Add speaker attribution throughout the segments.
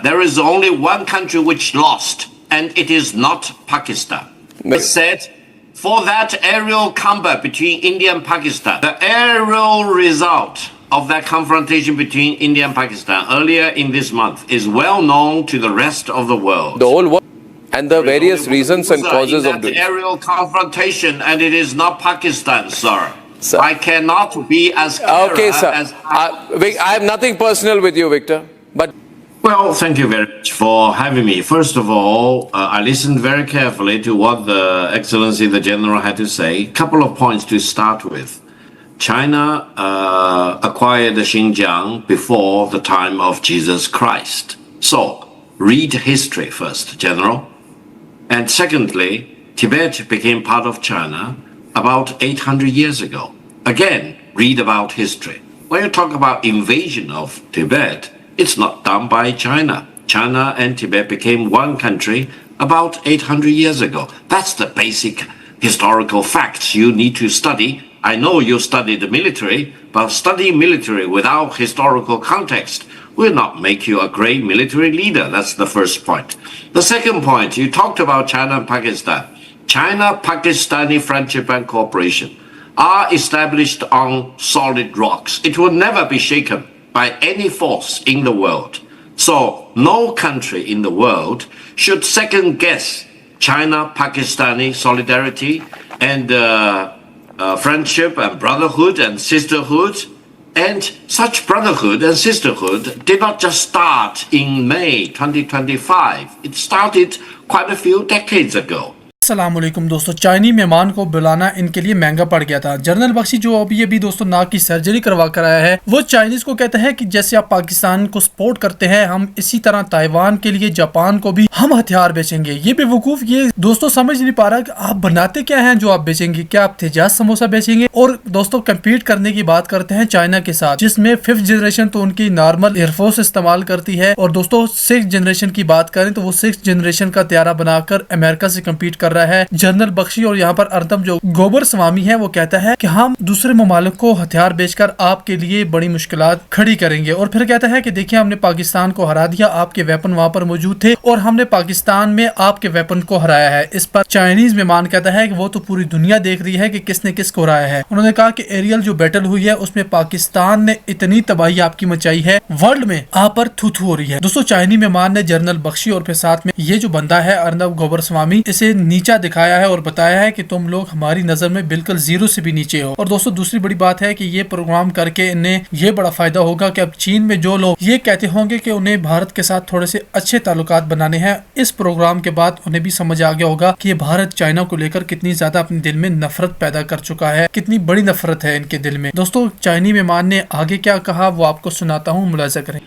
Speaker 1: There is only one country which lost, and it is not Pakistan. It said, for that aerial combat between India and Pakistan, the aerial result of that confrontation between India and Pakistan earlier in this month is well known to the rest of the world.
Speaker 2: The whole world. And the various reasons and causes of
Speaker 1: the
Speaker 2: this.
Speaker 1: Aerial confrontation, and it is not Pakistan, sir. I cannot be as
Speaker 2: okay, sir. I have nothing personal with you, Victor. But
Speaker 1: well, thank you very much for having me. First of all, I listened very carefully to what the Excellency the General had to say. A couple of points to start with. China acquired Xinjiang before the time of Jesus Christ. So, read history first, General. And secondly, Tibet became part of China about 800 years ago. Again, read about history. When you talk about invasion of Tibet, it's not done by China. China and Tibet became one country about 800 years ago. That's the basic historical facts you need to study. I know you study the military, but studying military without historical context will not make you a great military leader. That's the first point. The second point, you talked about China and Pakistan. China-Pakistani friendship and cooperation are established on solid rocks. It will never be shaken by any force in the world. So no country in the world should second guess China-Pakistani solidarity and friendship and brotherhood and sisterhood. And such brotherhood and sisterhood did not just start in May 2025. It started quite a few decades ago.
Speaker 3: अस्सलामुअलैकुम दोस्तों, चाइनी मेहमान को बुलाना इनके लिए महंगा पड़ गया था। जनरल बख्शी जो अभी दोस्तों नाक की सर्जरी करवा कर आया है, वो चाइनीज को कहता है कि जैसे आप पाकिस्तान को सपोर्ट करते हैं, हम इसी तरह ताइवान के लिए जापान को भी हम हथियार बेचेंगे। ये बेवकूफ ये दोस्तों समझ नहीं पा रहा कि आप बनाते क्या हैं जो आप बेचेंगे। क्या आप तेजाब समोसा बेचेंगे? और दोस्तों कम्पीट करने की बात करते हैं चाइना के साथ, जिसमें 5th जनरेशन तो उनकी नॉर्मल एयरफोर्स इस्तेमाल करती है। और दोस्तों 6th जनरेशन की बात करें तो वो 6th जनरेशन का तैयारा बनाकर अमेरिका से कम्पीट कर रहा है जनरल बख्शी। और यहाँ पर अर्तम जो गोबर स्वामी है वो कहता है कि हम दूसरे ममालिक को हथियार बेचकर आपके लिए बड़ी मुश्किलात खड़ी करेंगे। और फिर कहता है कि देखिए हमने पाकिस्तान को हरा दिया, आपके वेपन वहां पर मौजूद थे और हमने पाकिस्तान में आपके वेपन को हराया है। इस पर चाइनीज मेहमान कहता है कि वो तो पूरी दुनिया देख रही है कि किसने किसको हराया है। उन्होंने कहा कि एरियल जो बैटल हुई है उसमें पाकिस्तान ने इतनी तबाही आपकी मचाई है, वर्ल्ड में आप पर थू थू हो रही है। दोस्तों चाइनी मेहमान ने जनरल बख्शी और फिर साथ में ये जो बंदा है अर्नब गोबर स्वामी, इसे नीचा दिखाया है और बताया है कि तुम लोग हमारी नजर में बिल्कुल जीरो से भी नीचे हो। और दोस्तों दूसरी बड़ी बात है कि ये प्रोग्राम करके इन्हें ये बड़ा फायदा होगा कि अब चीन में जो लोग ये कहते होंगे कि उन्हें भारत के साथ थोड़े से अच्छे ताल्लुकात बनाने हैं, इस प्रोग्राम के बाद उन्हें भी समझ आ गया होगा कि ये भारत चाइना को लेकर कितनी ज्यादा अपने दिल में नफरत पैदा कर चुका है, कितनी बड़ी नफरत है इनके दिल में। दोस्तों चाइनी मेहमान ने आगे क्या कहा वो आपको सुनाता हूँ, मुलाजा करें।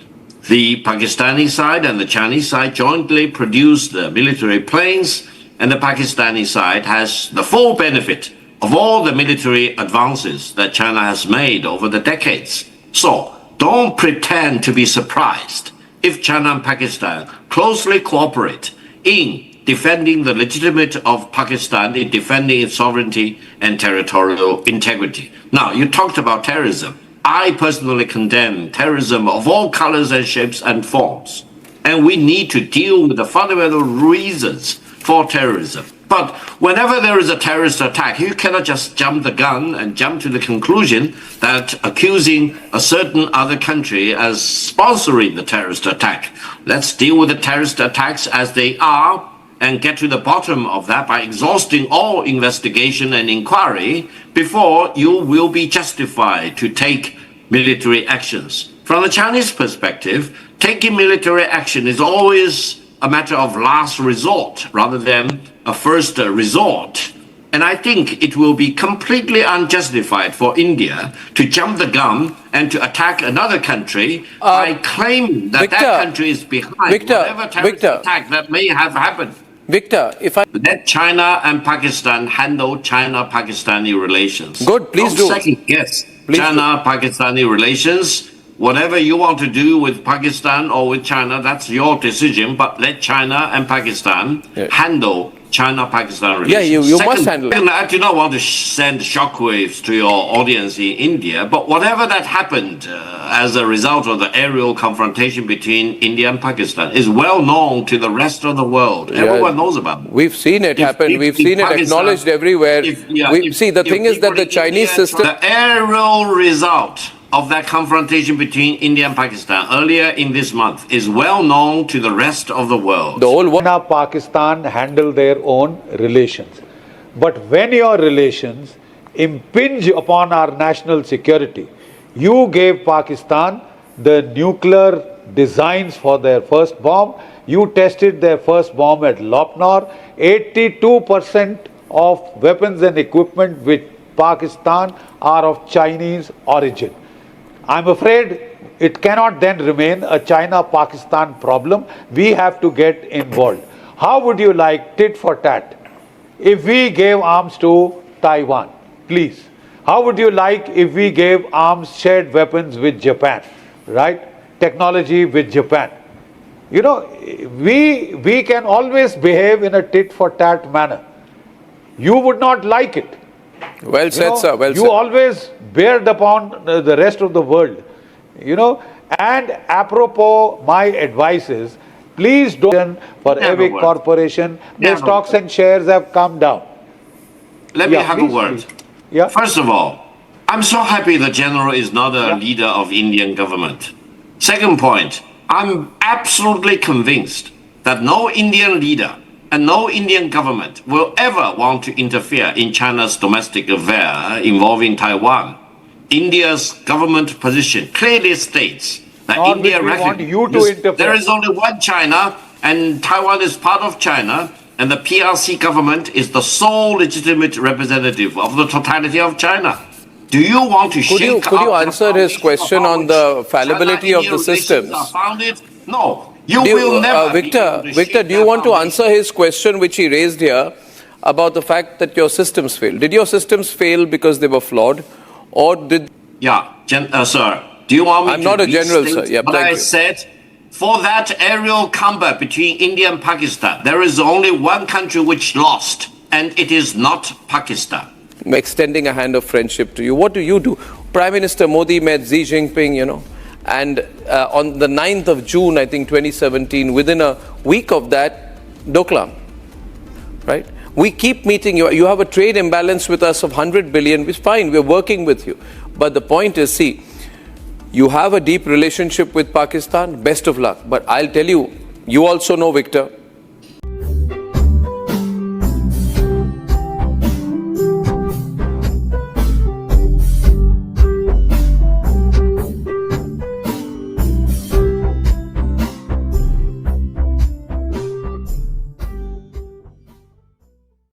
Speaker 1: The Pakistani side and the Chinese side jointly produced the military planes, and the Pakistani side has the full benefit of all the military advances that China has made over the decades. So don't pretend to be surprised if China and Pakistan closely cooperate in defending the legitimacy of Pakistan, in defending its sovereignty and territorial integrity. Now, you talked about terrorism. I personally condemn terrorism of all colors and shapes and forms. And we need to deal with the fundamental reasons for terrorism. But whenever there is a terrorist attack, you cannot just jump the gun and jump to the conclusion that accusing a certain other country as sponsoring the terrorist attack. Let's deal with the terrorist attacks as they are and get to the bottom of that by exhausting all investigation and inquiry before you will be justified to take military actions. From the Chinese perspective, taking military action is always a matter of last resort rather than a first resort. And I think it will be completely unjustified for India to jump the gun and to attack another country by claiming that
Speaker 2: Victor,
Speaker 1: that country is behind whatever terrorist attack that may have happened.
Speaker 2: Victor, if I
Speaker 1: let China and Pakistan handle China-Pakistani relations.
Speaker 2: Good, please do.
Speaker 1: Second guess China-Pakistani relations. Whatever you want to do with Pakistan or with China, that's your decision. But let China and Pakistan handle China-Pakistan
Speaker 2: Yeah,
Speaker 1: relations.
Speaker 2: you must handle it.
Speaker 1: I do not want to send shockwaves to your audience in India, but whatever that happened as a result of the aerial confrontation between India and Pakistan is well known to the rest of the world.
Speaker 2: Yeah.
Speaker 1: Everyone knows about it.
Speaker 2: We've seen it happen. We've seen it acknowledged everywhere. See, the thing is that the Chinese system...
Speaker 1: The aerial result of that confrontation between India and Pakistan earlier in this month is well known to the rest of the world.
Speaker 2: The whole world...
Speaker 4: China, Pakistan handle their own relations. But when your relations impinge upon our national security, you gave Pakistan the nuclear designs for their first bomb. You tested their first bomb at Lopnor. 82% of weapons and equipment with Pakistan are of Chinese origin. I'm afraid it cannot then remain a China-Pakistan problem. We have to get involved. How would you like tit for tat if we gave arms to Taiwan? Please. How would you like if we gave arms, shared weapons with Japan, right? Technology with Japan. You know, we can always behave in a tit for tat manner. You would not like it.
Speaker 2: Well said, sir. Well
Speaker 4: you
Speaker 2: said.
Speaker 4: always bear upon the rest of the world, and apropos my advice is, please don't for Avic Corporation, their stocks and shares have come down.
Speaker 1: Let me have a word.
Speaker 4: Please. Yeah.
Speaker 1: First of all, I'm so happy the general is not a leader of Indian government. Second point, I'm absolutely convinced that no Indian leader and no Indian government will ever want to interfere in China's domestic affair involving Taiwan. India's government position clearly states that India recognizes there is only one China and Taiwan is part of China, and the PRC government is the sole legitimate representative of the totality of China. Do you want to shake
Speaker 2: Could you answer his question on the fallibility of the systems?
Speaker 1: No. You will never.
Speaker 2: Victor, do you want to answer his question which he raised here about the fact that your systems failed? Did your systems fail because they were flawed, or did...
Speaker 1: Yeah, sir. Do you want me to...
Speaker 2: I'm not a general, sir. Yeah,
Speaker 1: but I said, for that aerial combat between India and Pakistan, there is only one country which lost, and it is not Pakistan.
Speaker 2: I'm extending a hand of friendship to you. What do you do? Prime Minister Modi met Xi Jinping, and on the 9th of June, I think 2017, within a week of that, Doklam, right? We keep meeting you. You have a trade imbalance with us of 100 billion. It's fine. We're working with you. But the point is, see, you have a deep relationship with Pakistan. Best of luck. But I'll tell you, you also know, Victor,